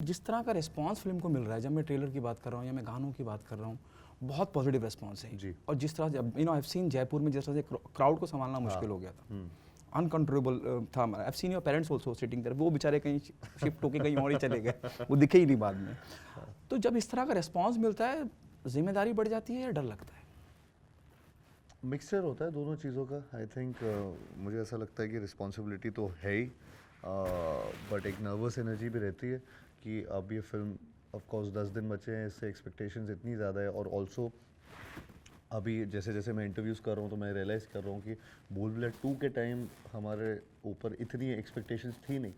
जिस तरह का रिस्पांस फिल्म को मिल रहा है, जब मैं ट्रेलर की बात कर रहा हूँ या मैं गानों की बात कर रहा हूँ, बहुत पॉजिटिव रिस्पांस है जी। और जिस तरह से आई हैव सीन जयपुर में जिस तरह से क्राउड को संभालना मुश्किल हो गया था, अनकंट्रोलेबल था। I have seen your parents also sitting there, वो बेचारे कहीं शिफ्ट होके कहीं और ही चले गए, वो दिखे ही नहीं बाद में। तो जब इस तरह का रिस्पांस मिलता है, जिम्मेदारी बढ़ जाती है या डर लगता है? मिक्सचर होता है दोनों चीज़ों का। आई थिंक मुझे ऐसा लगता है कि रिस्पॉन्सिबिलिटी तो है ही, बट एक नर्वस एनर्जी भी रहती है कि अब ये फिल्म ऑफ कोर्स 10 दिन बचे हैं, इससे एक्सपेक्टेशंस इतनी ज़्यादा है। और ऑल्सो अभी जैसे जैसे मैं इंटरव्यूज़ कर रहा हूँ तो मैं रियलाइज़ कर रहा हूँ कि भूल भुलैया 2 के टाइम हमारे ऊपर इतनी एक्सपेक्टेशंस थी नहीं,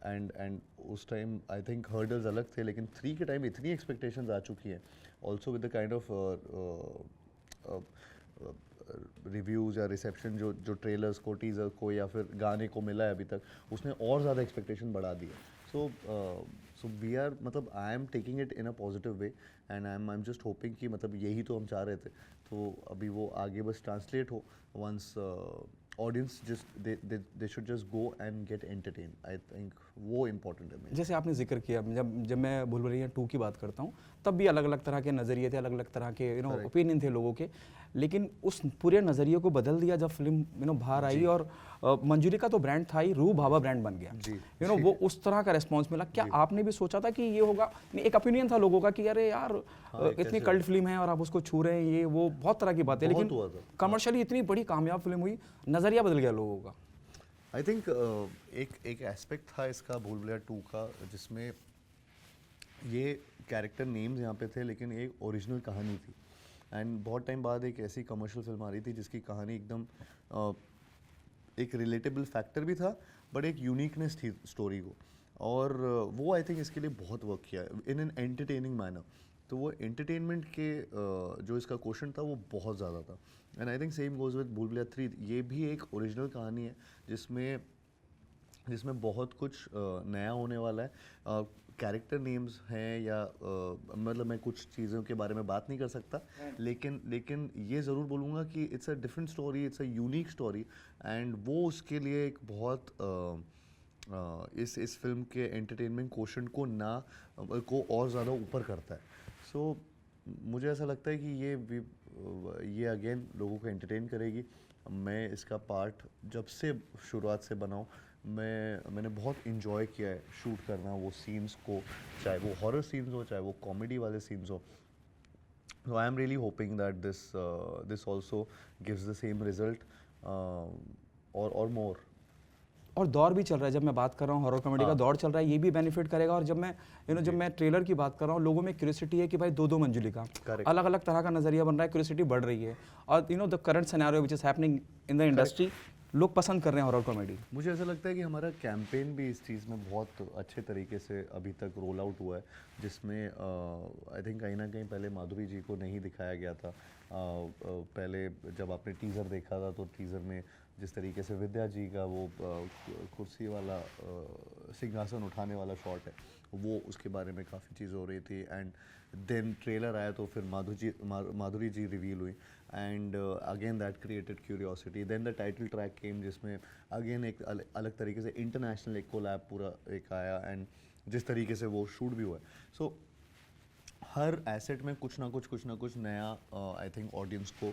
एंड उस टाइम आई थिंक हर्डल्स अलग थे, लेकिन 3 के टाइम इतनी एक्सपेक्टेशंस आ चुकी हैं, also with the kind of reviews या रिसेप्शन जो ट्रेलर्स को, टीज़र को या फिर गाने को मिला है अभी तक, उसने और ज़्यादा एक्सपेक्टेशन बढ़ा दी है। सो वी आर, मतलब I am taking it in a positive way, and I am just hoping कि मतलब यही तो हम चाह रहे थे, तो अभी वो आगे बस ट्रांसलेट हो once audience just they should just go and get entertain. I think वो इम्पोर्टेंट है मेरे। जैसे आपने जिक्र किया, जब जब मैं भूल भुलैया 2 की बात करता हूँ, तब भी अलग अलग तरह के नज़रिए थे, अलग अलग तरह के Correct. ओपिनियन थे लोगों के, लेकिन उस पूरे नज़रिए को बदल दिया जब फिल्म बाहर आई जी। और मंजूरी का तो ब्रांड था ही, रूह भाभा ब्रांड बन गया। जी। वो उस तरह का रिस्पॉन्स मिला। क्या जी। आपने भी सोचा था कि ये होगा? नहीं, एक ओपिनियन था लोगों का कि अरे यार, हाँ, इतनी कैसे कल्ट फिल्म है और आप उसको छू रहे हैं, ये वो बहुत तरह की बातें, बहुत लेकिन हुआ था। कमर्शियली इतनी बड़ी कामयाब फिल्म हुई, नज़रिया बदल गया लोगों का। आई थिंक एक एस्पेक्ट था इसका भूल भुलैया 2 का, जिसमें ये कैरेक्टर नेम्स यहाँ पे थे लेकिन एक ओरिजिनल कहानी थी। एंड बहुत टाइम बाद एक ऐसी कमर्शियल फिल्म आ रही थी जिसकी कहानी एकदम एक रिलेटेबल फैक्टर भी था, बट एक यूनिकनेस थी स्टोरी को, और वो आई थिंक इसके लिए बहुत वर्क किया इन एन एंटरटेनिंग मैनर। तो वो एंटरटेनमेंट के जो इसका क्वेश्चन था वो बहुत ज़्यादा था। And I think same goes with भूल भुलैया 3। ये भी एक ओरिजिनल कहानी है जिसमें जिसमें बहुत कुछ नया होने वाला है। कैरेक्टर नेम्स हैं या मतलब मैं कुछ चीज़ों के बारे में बात नहीं कर सकता, लेकिन ये ज़रूर बोलूँगा कि it's a different story, it's a unique story, and वो उसके लिए एक बहुत इस फिल्म के एंटरटेनमेंट क्वोशंट को को और ज़्यादा ऊपर करता है। सो मुझे ऐसा लगता है कि ये अगेन लोगों को एंटरटेन करेगी। मैं इसका पार्ट जब से शुरुआत से बनाऊँ, मैंने बहुत इन्जॉय किया है शूट करना वो सीन्स को, चाहे वो हॉरर सीन्स हो चाहे वो कॉमेडी वाले सीन्स हो। So I am really hoping that this also gives the same result, or more. और दौर भी चल रहा है, जब मैं बात कर रहा हूँ हॉरर कॉमेडी का हाँ। दौर चल रहा है, ये भी बेनिफिट करेगा। और जब मैं जब जी। मैं ट्रेलर की बात कर रहा हूँ, लोगों में क्यूरियोसिटी है कि भाई दो मंजिली का Correct. अलग अलग तरह का नजरिया बन रहा है, क्यूरियोसिटी बढ़ रही है। और the current scenario which is happening in the industry, लोग पसंद कर रहे हैं हॉरर कॉमेडी। मुझे ऐसा लगता है कि हमारा कैंपेन भी इस चीज़ में बहुत अच्छे तरीके से अभी तक रोल आउट हुआ है, जिसमें आई थिंक कहीं ना कहीं पहले माधुरी जी को नहीं दिखाया गया था। पहले जब आपने टीज़र देखा था तो टीज़र में जिस तरीके से विद्या जी का वो कुर्सी वाला सिंहासन उठाने वाला शॉट है, वो उसके बारे में काफ़ी चीज़ें हो रही थी। एंड देन ट्रेलर आया तो फिर माधुरी जी रिवील हुई, and again that created curiosity. Then the title track came, जिसमें अगेन एक अलग तरीके से इंटरनेशनल एक कोलैब पूरा एक आया, एंड जिस तरीके से वो शूट भी हुआ है। सो हर एसेट में कुछ ना कुछ नया आई थिंक ऑडियंस को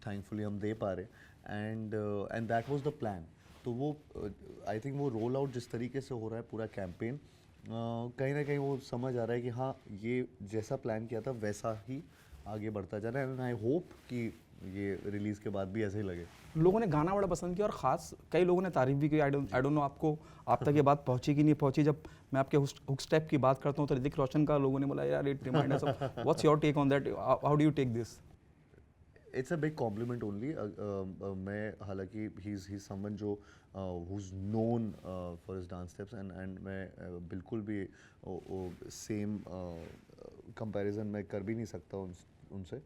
थैंकफुली हम दे पा रहे, and that was the plan. तो वो आई थिंक वो रोल आउट जिस तरीके से हो रहा है पूरा कैंपेन, कहीं ना कहीं वो समझ आ रहा है कि हाँ, ये जैसा प्लान किया था वैसा ही आगे बढ़ता जा रहा है, एंड आई होप कि ये रिलीज़ के बाद भी ऐसे ही लगे। लोगों ने गाना बड़ा पसंद किया और ख़ास कई लोगों ने तारीफ भी की। आई डोंट नो आपको आप तक ये बात पहुंची कि नहीं पहुंची। जब मैं आपके हुक स्टेप की बात करता हूँ तो ऋतिक रोशन का लोगों ने बोला यार it remind us of, what's your take on that, how do you take this? It's a big compliment only. मैं हालांकि ही इज़ समवन जो who's known for his dance steps, and मैं बिल्कुल भी सेम कंपैरिजन मैं कर भी नहीं सकता उनसे,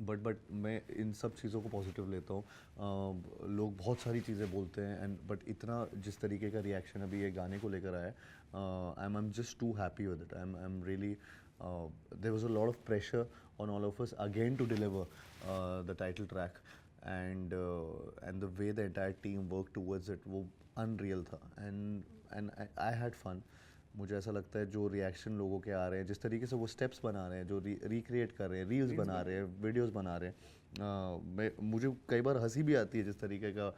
बट मैं इन सब चीज़ों को पॉजिटिव लेता हूँ। लोग बहुत सारी चीज़ें बोलते हैं, एंड बट इतना जिस तरीके का रिएक्शन अभी ये गाने को लेकर आया है, I am just too happy with it. I am really, there was a lot of pressure on all of us again to deliver the title track, and the way the entire team work towards it, वो unreal था and I had fun. मुझे ऐसा लगता है जो reaction लोगों के आ रहे हैं, जिस तरीके से वो स्टेप्स बना रहे हैं, जो रिक्रिएट कर रहे हैं, रील्स बना रहे हैं, वीडियोस बना रहे हैं, मुझे कई बार हंसी भी आती है जिस तरीके का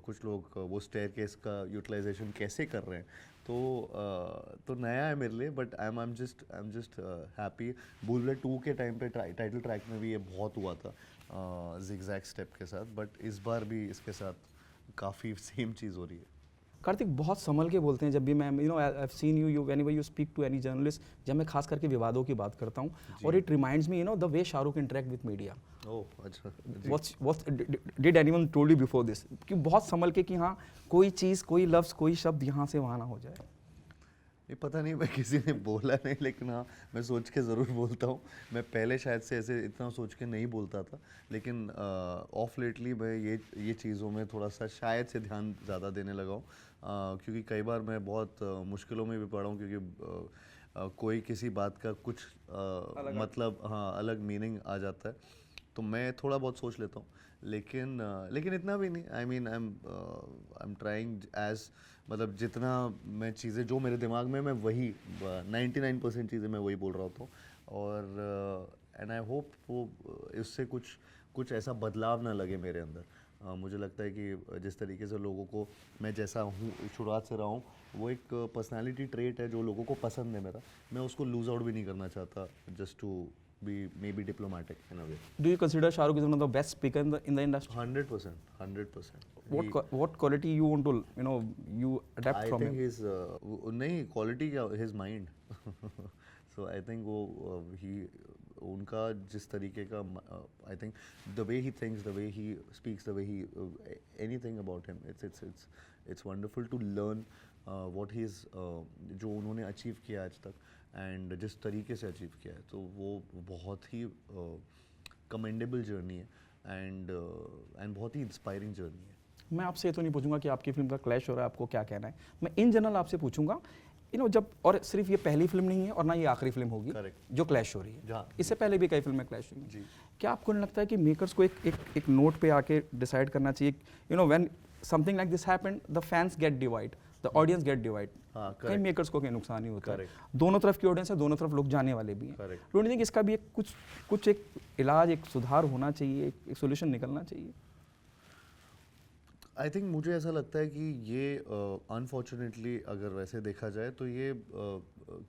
कुछ लोग वो स्टेयरकेस का यूटिलाइजेशन कैसे कर रहे हैं। तो नया है मेरे लिए, but I am just happy. भूल 2 के टाइम पे टाइटल ट्रैक में भी ये बहुत हुआ था जिगजैग स्टेप के साथ, बट इस बार भी इसके साथ काफ़ी सेम चीज़ हो रही है। कार्तिक बहुत संभल के बोलते हैं जब भी मैं I have seen you whenever you speak to any journalist, जब मैं खास करके विवादों की बात करता हूँ, और it reminds me the way Shahrukh interact with media. Oh अच्छा। What's did anyone told you before this, कि बहुत संभल के कि हाँ कोई चीज़, कोई लफ्ज़, कोई शब्द यहाँ से वहाँ ना हो जाए। ये पता नहीं, मैं किसी ने बोला नहीं, लेकिन हाँ मैं सोच के ज़रूर बोलता हूँ। मैं पहले शायद से ऐसे इतना सोच के नहीं बोलता था, लेकिन ऑफ लेटली मैं ये चीज़ों में थोड़ा सा शायद से ध्यान ज़्यादा देने लगा हूँ, क्योंकि कई बार मैं बहुत मुश्किलों में भी पड़ा हूँ, क्योंकि कोई किसी बात का कुछ मतलब हाँ अलग मीनिंग आ जाता है, तो मैं थोड़ा बहुत सोच लेता हूँ, लेकिन इतना भी नहीं। I mean I am trying as, मतलब जितना मैं चीज़ें जो मेरे दिमाग में, मैं वही 99% चीज़ें मैं वही बोल रहा होता हूँ, और एंड आई होप वो इससे कुछ ऐसा बदलाव ना लगे मेरे अंदर। मुझे लगता है कि जिस तरीके से लोगों को मैं जैसा हूँ शुरुआत से रहा हूँ, वो एक पर्सनालिटी ट्रेट है जो लोगों को पसंद है मेरा, मैं उसको लूज आउट भी नहीं करना चाहता, just to be maybe diplomatic in a way. Do you consider Shah Rukh is one of the best speaker in the industry? 100%. What quality you want to you adapt I from think him? his नहीं quality क्या, his mind. So I think वो he उनका जिस तरीके का I think the way he thinks, the way he speaks, the way he anything about him, it's wonderful to learn what he's जो उन्होंने achieve किया आज तक, एंड जिस तरीके से अचीव किया है, तो वो बहुत ही कमेंडेबल जर्नी है, एंड बहुत ही इंस्पायरिंग जर्नी है। मैं आपसे ये तो नहीं पूछूंगा कि आपकी फिल्म का क्लैश हो रहा है, आपको क्या कहना है। मैं इन जनरल आपसे पूछूंगा, जब, और सिर्फ ये पहली फिल्म नहीं है और ना ये आखिरी फिल्म होगी जो क्लैश हो रही है, इससे पहले भी कई फिल्में क्लैश हुई हैं। क्या आपको नहीं लगता है कि मेकर्स को एक नोट पे आके डिसाइड करना चाहिए, when something like this happened, the fans get divide, the audience get divide, कई मेकर्स को कहीं नुकसान ही होता है, दोनों तरफ की ऑडियंस है, दोनों तरफ लोग जाने वाले भी हैं। डोंट यू थिंक इसका भी कुछ एक इलाज, एक सुधार होना चाहिए, एक सोल्यूशन निकलना चाहिए? आई थिंक मुझे ऐसा लगता है कि ये अनफॉर्चुनेटली अगर वैसे देखा जाए तो ये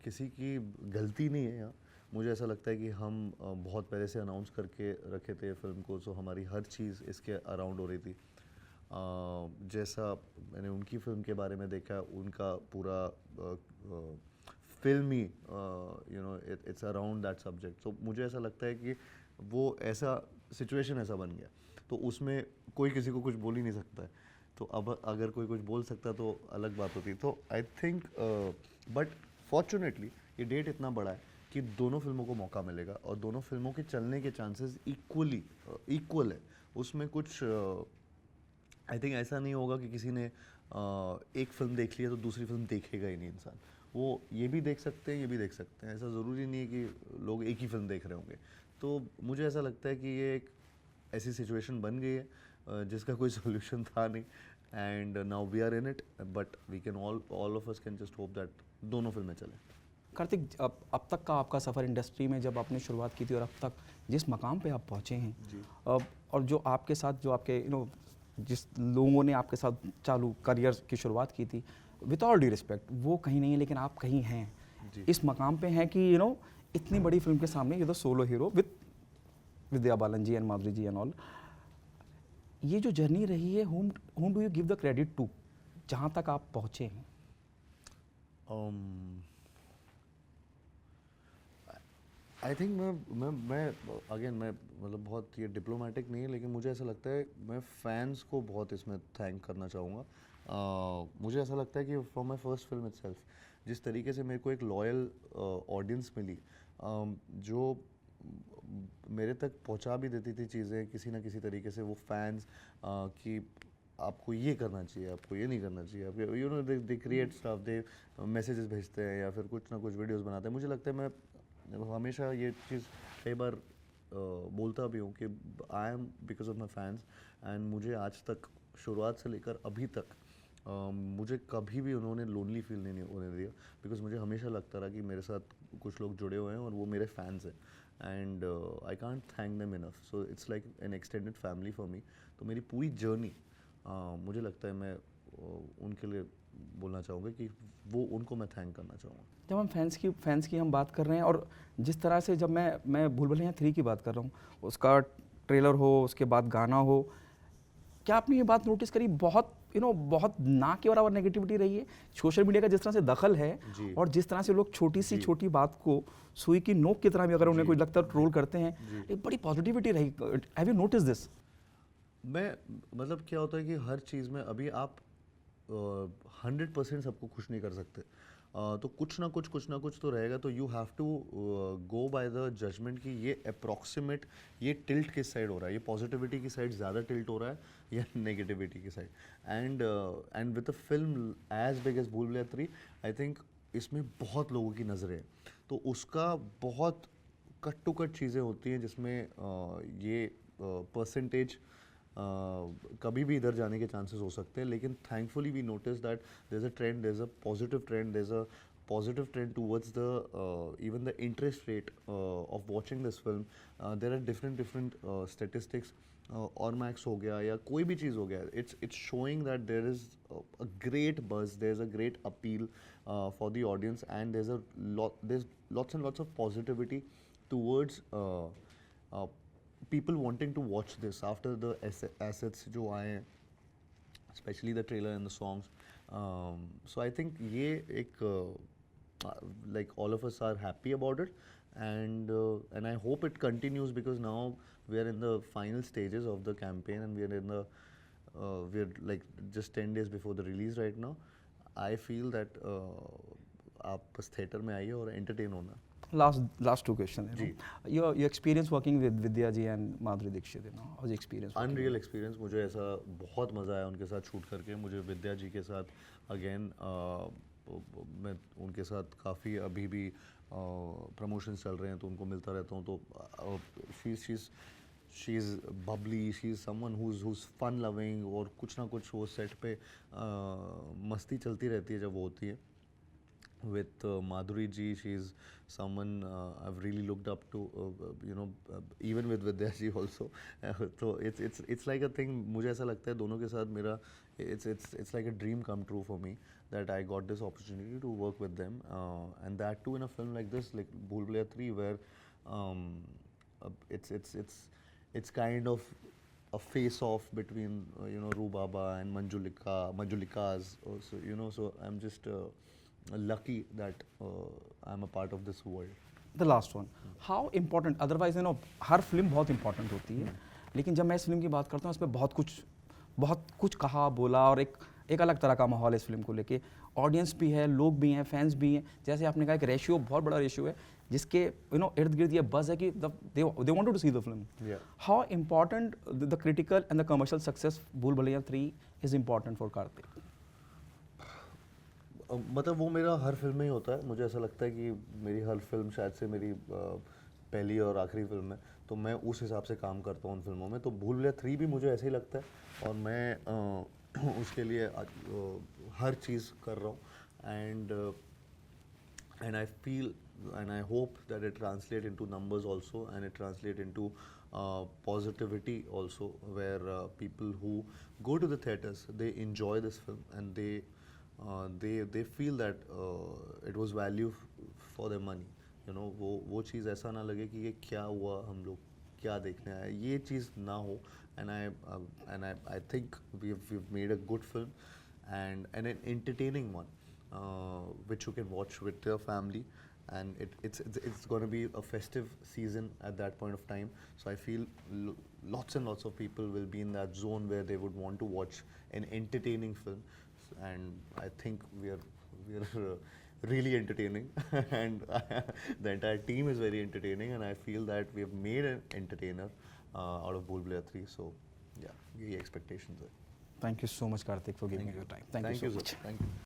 किसी की गलती नहीं है यहाँ। मुझे ऐसा लगता है कि हम बहुत पहले से अनाउंस करके रखे थे फिल्म को, सो हमारी हर चीज़ इसके अराउंड हो रही थी। जैसा मैंने उनकी फिल्म के बारे में देखा, उनका पूरा फिल्म ही it's around that subject. So मुझे ऐसा लगता है कि वो ऐसा सिचुएशन ऐसा बन गया, तो उसमें कोई किसी को कुछ बोल ही नहीं सकता है। तो अब अगर कोई कुछ बोल सकता तो अलग बात होती। तो आई थिंक बट फॉर्चुनेटली ये डेट इतना बड़ा है कि दोनों फिल्मों को मौका मिलेगा, और दोनों फिल्मों के चलने के चांसेस इक्वल है। उसमें कुछ आई थिंक ऐसा नहीं होगा कि किसी ने एक फिल्म देख लिया तो दूसरी फिल्म देखेगा ही नहीं इंसान। वो ये भी देख सकते हैं, ये भी देख सकते हैं, ऐसा ज़रूरी नहीं है कि लोग एक ही फिल्म देख रहे होंगे। तो मुझे ऐसा लगता है कि ये एक ऐसी सिचुएशन बन गई है जिसका कोई सोल्यूशन था नहीं, and now we are in it, but we can all of us can just hope that दोनों फिल्में चलें। कार्तिक, अब तक का आपका सफ़र इंडस्ट्री में, जब आपने शुरुआत की थी और अब तक जिस मकाम पे आप पहुँचे हैं, और जो आपके साथ, जो आपके जिस लोगों ने आपके साथ चालू करियर की शुरुआत की थी, विद ऑल ड्यू रिस्पेक्ट, वो कहीं नहीं है, लेकिन आप कहीं हैं, इस मकाम पे हैं कि इतनी बड़ी फिल्म के सामने ये तो solo hero with Vidya Balan ji and Madhuri ji and all, ये जो जर्नी रही है, whom do you give the credit to, जहाँ तक आप पहुँचे हैं? आई थिंक मैं अगेन मैं मतलब बहुत ये डिप्लोमेटिक नहीं है, लेकिन मुझे ऐसा लगता है मैं फैंस को बहुत इसमें थैंक करना चाहूँगा। मुझे ऐसा लगता है कि from my first film itself, जिस तरीके से मेरे को एक लॉयल ऑडियंस मिली, जो मेरे तक पहुंचा भी देती थी चीज़ें किसी ना किसी तरीके से, वो फैंस कि आपको ये करना चाहिए, आपको ये नहीं करना चाहिए, आप they create stuff, they messages भेजते हैं या फिर कुछ ना कुछ वीडियोस बनाते हैं। मुझे लगता है मैं हमेशा ये चीज़ कई बार बोलता भी हूँ कि I am because of my fans, and मुझे आज तक शुरुआत से लेकर अभी तक मुझे कभी भी उन्होंने लोनली फील नहीं होने दिया, बिकॉज मुझे हमेशा लगता रहा कि मेरे साथ कुछ लोग जुड़े हुए हैं और वो मेरे फैंस हैं, and I can't thank them enough, so it's like an extended family for me. तो मेरी पूरी जर्नी मुझे लगता है मैं उनके लिए बोलना चाहूँगा कि वो उनको मैं थैंक करना चाहूँगा। जब हम फैंस की हम बात कर रहे हैं, और जिस तरह से जब मैं भूल भुलैया 3 की बात कर रहा हूँ, उसका ट्रेलर हो, उसके बाद गाना हो, क्या आपने ये बात नोटिस करी, बहुत बहुत ना के बराबर नेगेटिविटी रही है सोशल मीडिया का, जिस तरह से दखल है, जी। और जिस तरह से लोग छोटी सी जी। छोटी बात को सुई की नोक की तरह भी अगर उन्हें जी। कोई लगता है ट्रोल करते हैं, जी। एक बड़ी पॉजिटिविटी रही। Have you notice this? मैं मतलब क्या होता है कि हर चीज़ में अभी आप 100% सबको खुश नहीं कर सकते, तो कुछ ना कुछ तो रहेगा, तो you have to go by the judgement कि ये अप्रॉक्सीमेट, ये टिल्ट किस साइड हो रहा है, ये पॉजिटिविटी की साइड ज़्यादा टिल्ट हो रहा है या नेगेटिविटी की side. And with a film as big as Bhool Bhulaiyaa 3, I think इसमें बहुत लोगों की नज़रें हैं, तो उसका बहुत कट टू कट चीज़ें होती हैं जिसमें ये परसेंटेज कभी भी इधर जाने के चांसेस हो सकते हैं, लेकिन thankfully we notice that there is a trend, there is a positive trend, there is a positive trend towards the even the interest rate of watching this film. There are different statistics, और max हो गया या कोई भी चीज़ हो गया, it's showing that there is a great buzz, there's a great appeal for the audience, and there's lots and lots of positivity towards people wanting to watch this after the assets जो आए हैं, especially the trailer and the songs. So I think ये एक like all of us are happy about it, and I hope it continues, because now we are in the final stages of the campaign, and we are like just 10 days before the release right now. I feel that आप बस theatre में आइए और entertain होना। Last two questions. Your experience working with Vidya ji and Madhuri Dixit, how's the experience? Unreal experience, मुझे ऐसा बहुत मज़ा आया उनके साथ शूट करके। मुझे विद्या जी के साथ अगेन मैं उनके साथ काफ़ी अभी भी प्रमोशंस चल रहे हैं तो उनको मिलता रहता हूँ, तो she is bubbly, she is someone whose fun loving, और कुछ ना कुछ वो सेट पे मस्ती चलती रहती है जब वो होती है। With Madhuri ji, she is someone I've really looked up to, even with Vidya ji also. So it's like a thing, मुझे ऐसा लगता है दोनों के साथ मेरा it's like a dream come true for me that I got this opportunity to work with them, and that too in a film like this, like Bhool Bhulaiya 3, where it's kind of a face off between Rubaba and Manjulikas also, so I'm just lucky that I'm a part of this world. The last one, how important, otherwise her film बहुत important होती है, लेकिन जब मैं इस film की बात करता हूँ इसमें बहुत कुछ कहा बोला, और एक अलग तरह का माहौल है इस फिल्म को लेके। ऑडियंस भी है, लोग भी हैं, फैंस भी हैं, जैसे आपने कहा एक रेशियो, बहुत बड़ा रेशियो है जिसके इर्द गिर्द ये बज़ है कि they wanted to see the film. How important the critical and the commercial success Bhool Bhulaiyaa 3 is important for Kartik? मतलब वो मेरा हर फिल्म में ही होता है। मुझे ऐसा लगता है कि मेरी हर फिल्म शायद से मेरी पहली और आखिरी फिल्म है, तो मैं उस हिसाब से काम करता हूँ उन फिल्मों में। तो भूल भुलैया 3 भी मुझे ऐसे ही लगता है, और मैं उसके लिए हर चीज़ कर रहा हूँ, and I feel and I hope that it translate into numbers also, and it translate into positivity also, where people who go to the theaters, they enjoy this film, and they feel that it was value for their money, वो चीज़ ऐसा ना लगे कि ये क्या हुआ, हम लोग क्या देखने आए, ये चीज़ ना हो। and I think we've made a good film, and an entertaining one, which you can watch with your family, and it's going to be a festive season at that point of time. So I feel lots and lots of people will be in that zone where they would want to watch an entertaining film, and I think we are really entertaining, and the entire team is very entertaining, and I feel that we have made an entertainer out of Bhool Bhulaiya 3. So yeah, यही expectations है। Thank you so much Karthik for giving me your time. Thank you so much. Thank you.